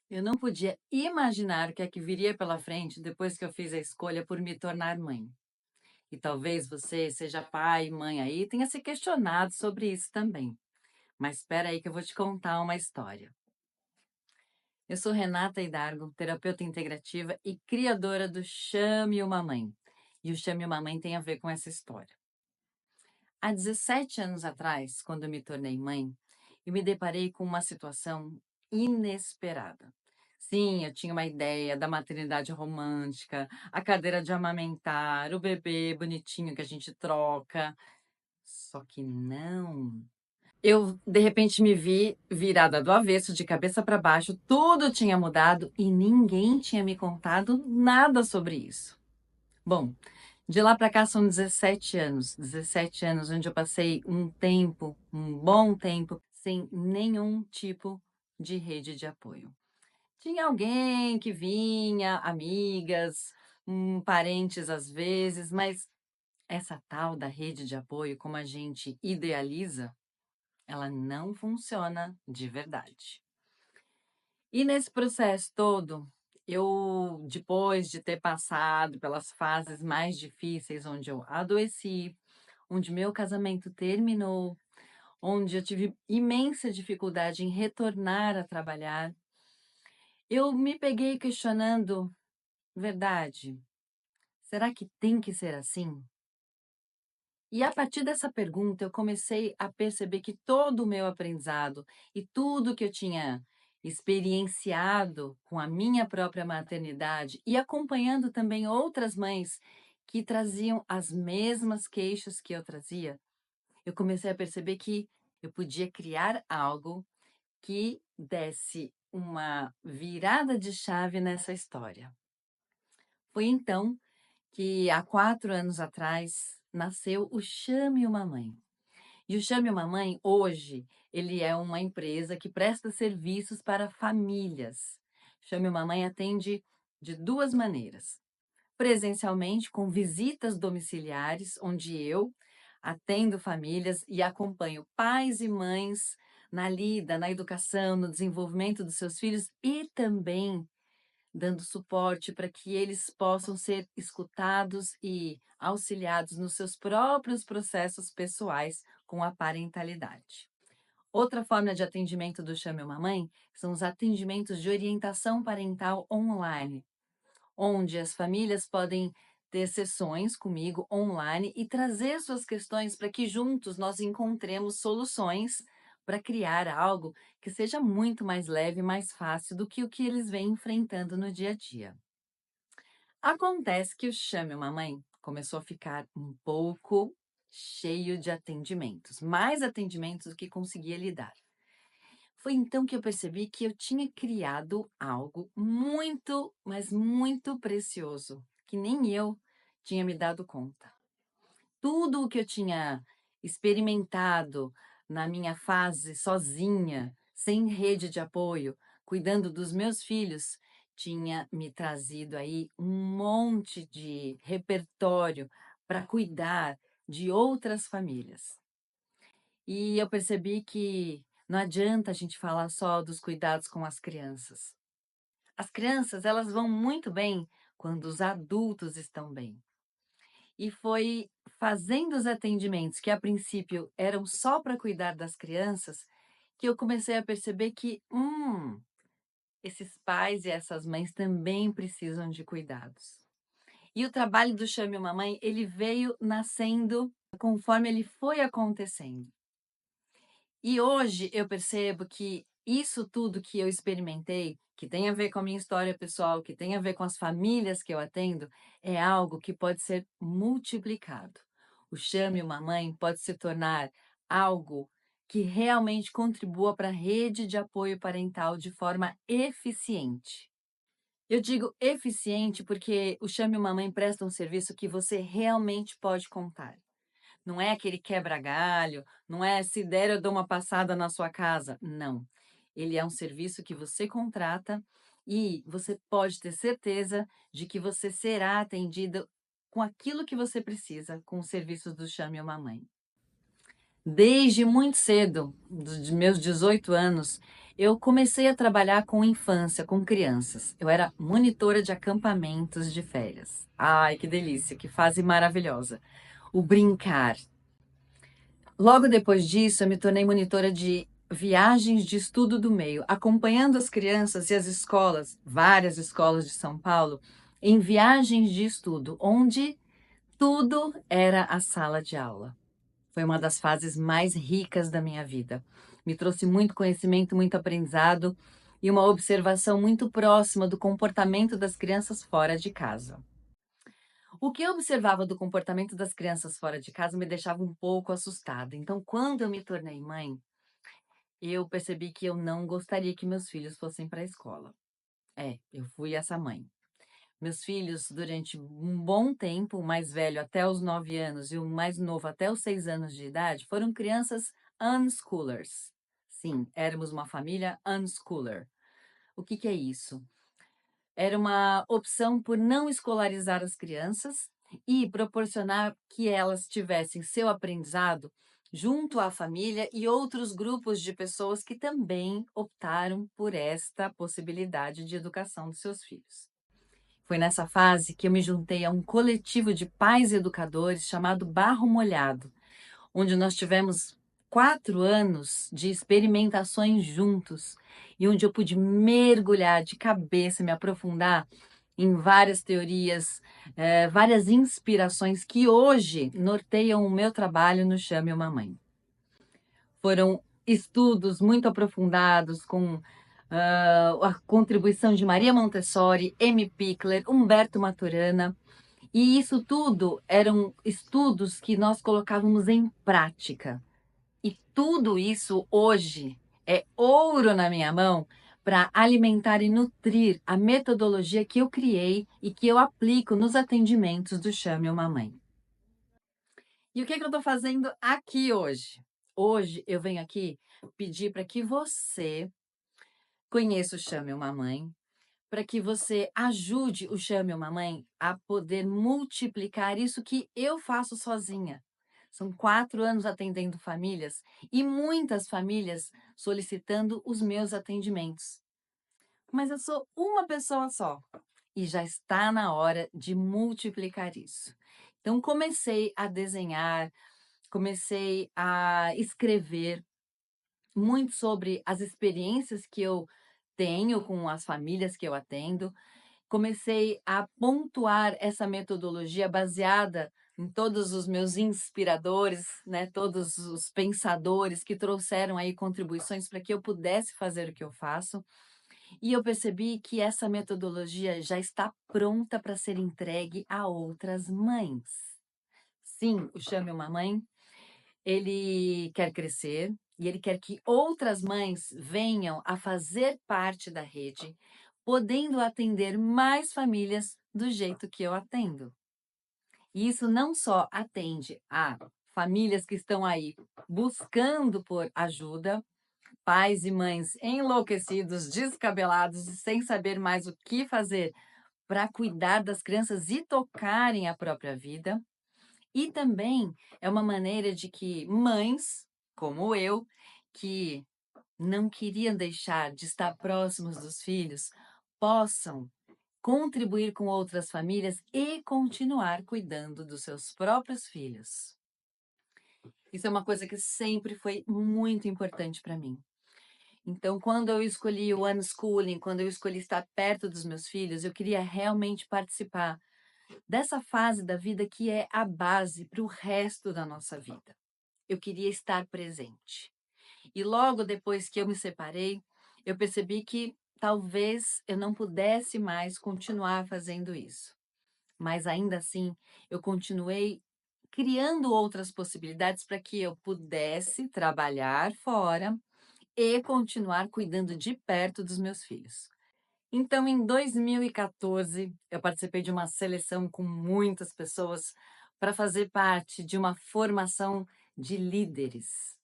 Eu não podia imaginar o que é que viria pela frente depois que eu fiz a escolha por me tornar mãe. E talvez você seja pai e mãe aí e tenha se questionado sobre isso também. Mas espera aí que eu vou te contar uma história. Eu sou Renata Hidargo, terapeuta integrativa e criadora do Chame uma Mãe. E o Chame uma Mãe tem a ver com essa história. Há 17 anos atrás, quando eu me tornei mãe, eu me deparei com uma situação inesperada. Sim, eu tinha uma ideia da maternidade romântica, a cadeira de amamentar, o bebê bonitinho que a gente troca. Só que não. Eu, de repente, me vi virada do avesso, de cabeça para baixo, tudo tinha mudado e ninguém tinha me contado nada sobre isso. Bom, de lá para cá são 17 anos onde eu passei um bom tempo, sem nenhum tipo de rede de apoio. Tinha alguém que vinha, amigas, parentes às vezes, mas essa tal da rede de apoio, como a gente idealiza, ela não funciona de verdade. E nesse processo todo, eu, depois de ter passado pelas fases mais difíceis, onde eu adoeci, onde meu casamento terminou, onde eu tive imensa dificuldade em retornar a trabalhar, eu me peguei questionando, verdade, será que tem que ser assim? E a partir dessa pergunta, eu comecei a perceber que todo o meu aprendizado e tudo que eu tinha experienciado com a minha própria maternidade e acompanhando também outras mães que traziam as mesmas queixas que eu trazia, eu comecei a perceber que eu podia criar algo que desse uma virada de chave nessa história. Foi então que, há 4 anos atrás, nasceu o Chame uma Mãe. E o Chame uma Mãe, hoje, ele é uma empresa que presta serviços para famílias. Chame uma Mãe atende de duas maneiras. Presencialmente, com visitas domiciliares, onde eu atendo famílias e acompanho pais e mães na lida, na educação, no desenvolvimento dos seus filhos e também dando suporte para que eles possam ser escutados e auxiliados nos seus próprios processos pessoais com a parentalidade. Outra forma de atendimento do Chame uma Mãe são os atendimentos de orientação parental online, onde as famílias podem ter sessões comigo online e trazer suas questões para que juntos nós encontremos soluções para criar algo que seja muito mais leve e mais fácil do que o que eles vêm enfrentando no dia a dia. Acontece que o Chame uma Mãe começou a ficar um pouco cheio de atendimentos, mais atendimentos do que conseguia lidar. Foi então que eu percebi que eu tinha criado algo muito, mas muito precioso, que nem eu tinha me dado conta. Tudo o que eu tinha experimentado na minha fase sozinha, sem rede de apoio, cuidando dos meus filhos, tinha me trazido aí um monte de repertório para cuidar de outras famílias. E eu percebi que não adianta a gente falar só dos cuidados com as crianças. As crianças, elas vão muito bem quando os adultos estão bem. E foi fazendo os atendimentos que a princípio eram só para cuidar das crianças, que eu comecei a perceber que, esses pais e essas mães também precisam de cuidados. E o trabalho do Chame uma Mãe, ele veio nascendo conforme ele foi acontecendo. E hoje eu percebo que isso tudo que eu experimentei, que tem a ver com a minha história pessoal, que tem a ver com as famílias que eu atendo, é algo que pode ser multiplicado. O Chame uma Mãe pode se tornar algo que realmente contribua para a rede de apoio parental de forma eficiente. Eu digo eficiente porque o Chame uma Mãe presta um serviço que você realmente pode contar. Não é aquele quebra-galho, não é se der eu dou uma passada na sua casa. Não. Ele é um serviço que você contrata e você pode ter certeza de que você será atendido com aquilo que você precisa com os serviços do Chame uma Mãe. Desde muito cedo, dos meus 18 anos, eu comecei a trabalhar com infância, com crianças. Eu era monitora de acampamentos de férias. Ai, que delícia, que fase maravilhosa. O brincar. Logo depois disso, eu me tornei monitora de viagens de estudo do meio, acompanhando as crianças e as escolas, várias escolas de São Paulo, em viagens de estudo, onde tudo era a sala de aula. Foi uma das fases mais ricas da minha vida. Me trouxe muito conhecimento, muito aprendizado e uma observação muito próxima do comportamento das crianças fora de casa. O que eu observava do comportamento das crianças fora de casa me deixava um pouco assustada. Então, quando eu me tornei mãe, eu percebi que eu não gostaria que meus filhos fossem para a escola. Eu fui essa mãe. Meus filhos, durante um bom tempo, o mais velho até os 9 anos e o mais novo até os 6 anos de idade, foram crianças unschoolers. Sim, éramos uma família unschooler. O que é isso? Era uma opção por não escolarizar as crianças e proporcionar que elas tivessem seu aprendizado junto à família e outros grupos de pessoas que também optaram por esta possibilidade de educação dos seus filhos. Foi nessa fase que eu me juntei a um coletivo de pais educadores chamado Barro Molhado, onde nós tivemos 4 anos de experimentações juntos e onde eu pude mergulhar de cabeça, me aprofundar em várias teorias, várias inspirações que hoje norteiam o meu trabalho no Chame Uma Mãe. Foram estudos muito aprofundados com a contribuição de Maria Montessori, Amy Pickler, Humberto Maturana, e isso tudo eram estudos que nós colocávamos em prática. E tudo isso hoje é ouro na minha mão para alimentar e nutrir a metodologia que eu criei e que eu aplico nos atendimentos do Chame Uma Mãe. E o que eu estou fazendo aqui hoje? Hoje eu venho aqui pedir para que você conheça o Chame Uma Mãe, para que você ajude o Chame Uma Mãe a poder multiplicar isso que eu faço sozinha. São 4 anos atendendo famílias e muitas famílias solicitando os meus atendimentos. Mas eu sou uma pessoa só e já está na hora de multiplicar isso. Então, comecei a desenhar, comecei a escrever muito sobre as experiências que eu tenho com as famílias que eu atendo. Comecei a pontuar essa metodologia baseada em todos os meus inspiradores, né, todos os pensadores que trouxeram aí contribuições para que eu pudesse fazer o que eu faço. E eu percebi que essa metodologia já está pronta para ser entregue a outras mães. Sim, o Chame Uma Mãe, ele quer crescer e ele quer que outras mães venham a fazer parte da rede, podendo atender mais famílias do jeito que eu atendo. E isso não só atende a famílias que estão aí buscando por ajuda, pais e mães enlouquecidos, descabelados e sem saber mais o que fazer para cuidar das crianças e tocarem a própria vida. E também é uma maneira de que mães, como eu, que não queriam deixar de estar próximos dos filhos, possam contribuir com outras famílias e continuar cuidando dos seus próprios filhos. Isso é uma coisa que sempre foi muito importante para mim. Então, quando eu escolhi o unschooling, quando eu escolhi estar perto dos meus filhos, eu queria realmente participar dessa fase da vida que é a base para o resto da nossa vida. Eu queria estar presente. E logo depois que eu me separei, eu percebi que talvez eu não pudesse mais continuar fazendo isso. Mas ainda assim, eu continuei criando outras possibilidades para que eu pudesse trabalhar fora e continuar cuidando de perto dos meus filhos. Então, em 2014, eu participei de uma seleção com muitas pessoas para fazer parte de uma formação de líderes.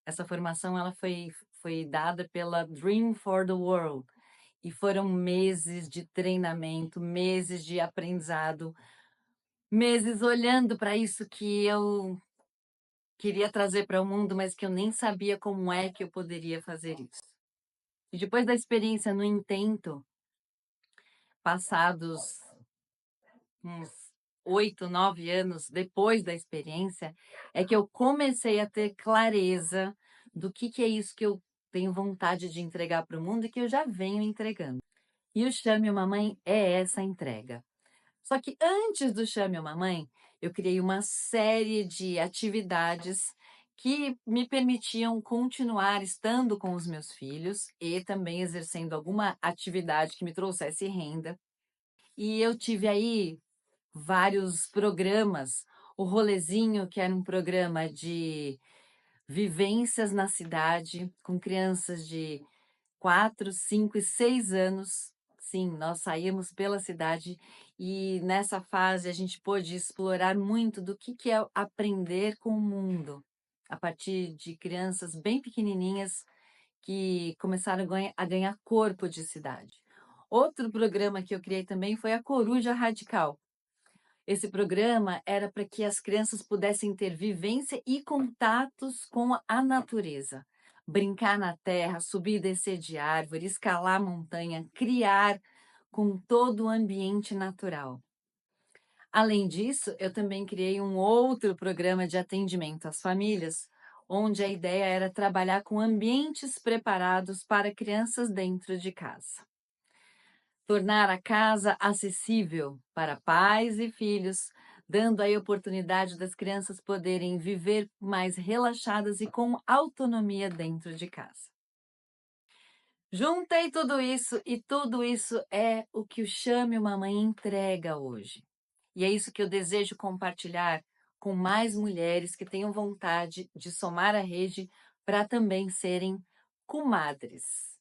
Essa formação ela foi dada pela Dream for the World e foram meses de treinamento, meses de aprendizado, meses olhando para isso que eu queria trazer para o mundo, mas que eu nem sabia como é que eu poderia fazer isso. E depois da experiência no intento, passados uns 8, 9 anos depois da experiência, é que eu comecei a ter clareza do que é isso que eu tenho vontade de entregar para o mundo e que eu já venho entregando. E o Chame Uma Mãe é essa entrega. Só que antes do Chame Uma Mãe, eu criei uma série de atividades que me permitiam continuar estando com os meus filhos e também exercendo alguma atividade que me trouxesse renda. E eu tive aí vários programas. O Rolezinho, que era um programa de vivências na cidade, com crianças de 4, 5 e 6 anos. Sim, nós saímos pela cidade e nessa fase a gente pôde explorar muito do que é aprender com o mundo, a partir de crianças bem pequenininhas que começaram a ganhar corpo de cidade. Outro programa que eu criei também foi a Coruja Radical. Esse programa era para que as crianças pudessem ter vivência e contatos com a natureza. Brincar na terra, subir e descer de árvore, escalar montanha, criar com todo o ambiente natural. Além disso, eu também criei um outro programa de atendimento às famílias, onde a ideia era trabalhar com ambientes preparados para crianças dentro de casa. Tornar a casa acessível para pais e filhos, dando aí a oportunidade das crianças poderem viver mais relaxadas e com autonomia dentro de casa. Juntei tudo isso e tudo isso é o que o Chame Uma Mãe entrega hoje. E é isso que eu desejo compartilhar com mais mulheres que tenham vontade de somar a rede para também serem comadres.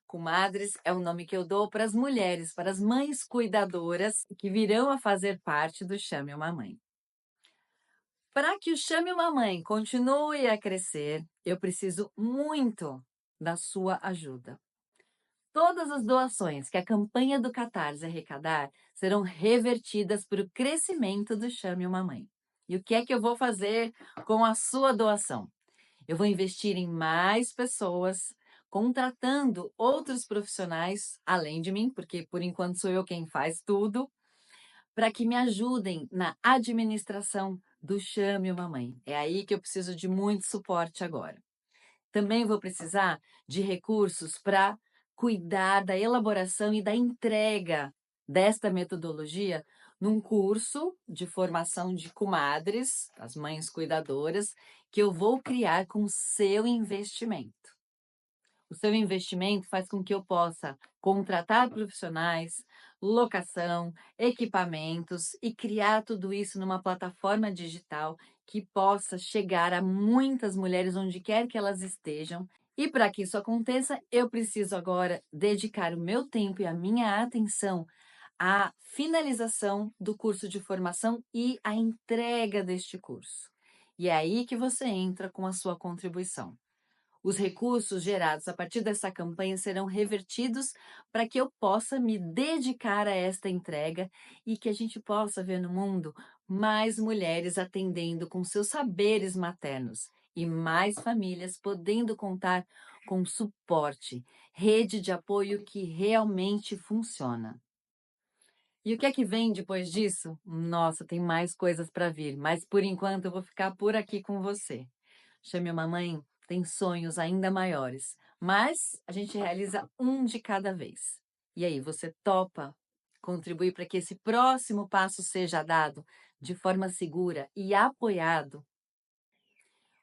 Comadres é o nome que eu dou para as mulheres, para as mães cuidadoras que virão a fazer parte do Chame Uma Mãe. Para que o Chame Uma Mãe continue a crescer, eu preciso muito da sua ajuda. Todas as doações que a campanha do Catarse arrecadar serão revertidas para o crescimento do Chame Uma Mãe. E o que é que eu vou fazer com a sua doação? Eu vou investir em mais pessoas, contratando outros profissionais, além de mim, porque por enquanto sou eu quem faz tudo, para que me ajudem na administração do Chame Uma Mãe. É aí que eu preciso de muito suporte agora. Também vou precisar de recursos para cuidar da elaboração e da entrega desta metodologia num curso de formação de comadres, as mães cuidadoras, que eu vou criar com o seu investimento. O seu investimento faz com que eu possa contratar profissionais, locação, equipamentos e criar tudo isso numa plataforma digital que possa chegar a muitas mulheres onde quer que elas estejam. E para que isso aconteça, eu preciso agora dedicar o meu tempo e a minha atenção à finalização do curso de formação e à entrega deste curso. E é aí que você entra com a sua contribuição. Os recursos gerados a partir dessa campanha serão revertidos para que eu possa me dedicar a esta entrega e que a gente possa ver no mundo mais mulheres atendendo com seus saberes maternos e mais famílias podendo contar com suporte, rede de apoio que realmente funciona. E o que é que vem depois disso? Nossa, tem mais coisas para vir, mas por enquanto eu vou ficar por aqui com você. Chame uma mãe tem sonhos ainda maiores, mas a gente realiza um de cada vez. E aí, você topa contribuir para que esse próximo passo seja dado de forma segura e apoiado?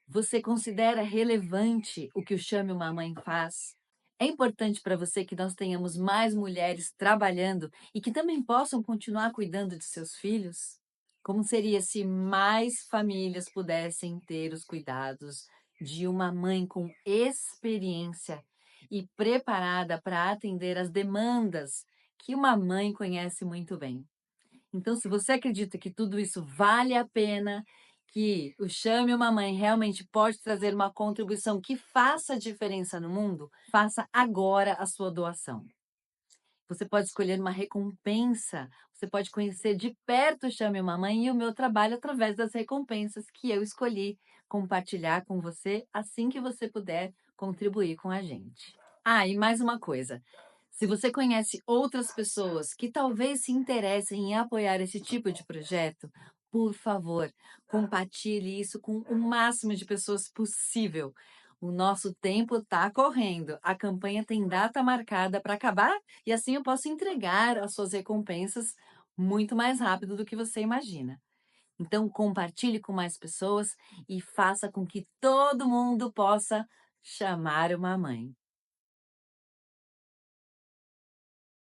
Você considera relevante o que o Chame Uma Mãe faz? É importante para você que nós tenhamos mais mulheres trabalhando e que também possam continuar cuidando de seus filhos? Como seria se mais famílias pudessem ter os cuidados de uma mãe com experiência e preparada para atender às demandas que uma mãe conhece muito bem? Então, se você acredita que tudo isso vale a pena, que o Chame Uma Mãe realmente pode trazer uma contribuição que faça diferença no mundo, faça agora a sua doação. Você pode escolher uma recompensa, você pode conhecer de perto o Chame uma Mãe e o meu trabalho através das recompensas que eu escolhi compartilhar com você assim que você puder contribuir com a gente. Ah, e mais uma coisa, se você conhece outras pessoas que talvez se interessem em apoiar esse tipo de projeto, por favor, compartilhe isso com o máximo de pessoas possível. O nosso tempo está correndo, a campanha tem data marcada para acabar e assim eu posso entregar as suas recompensas muito mais rápido do que você imagina. Então, compartilhe com mais pessoas e faça com que todo mundo possa chamar uma mãe.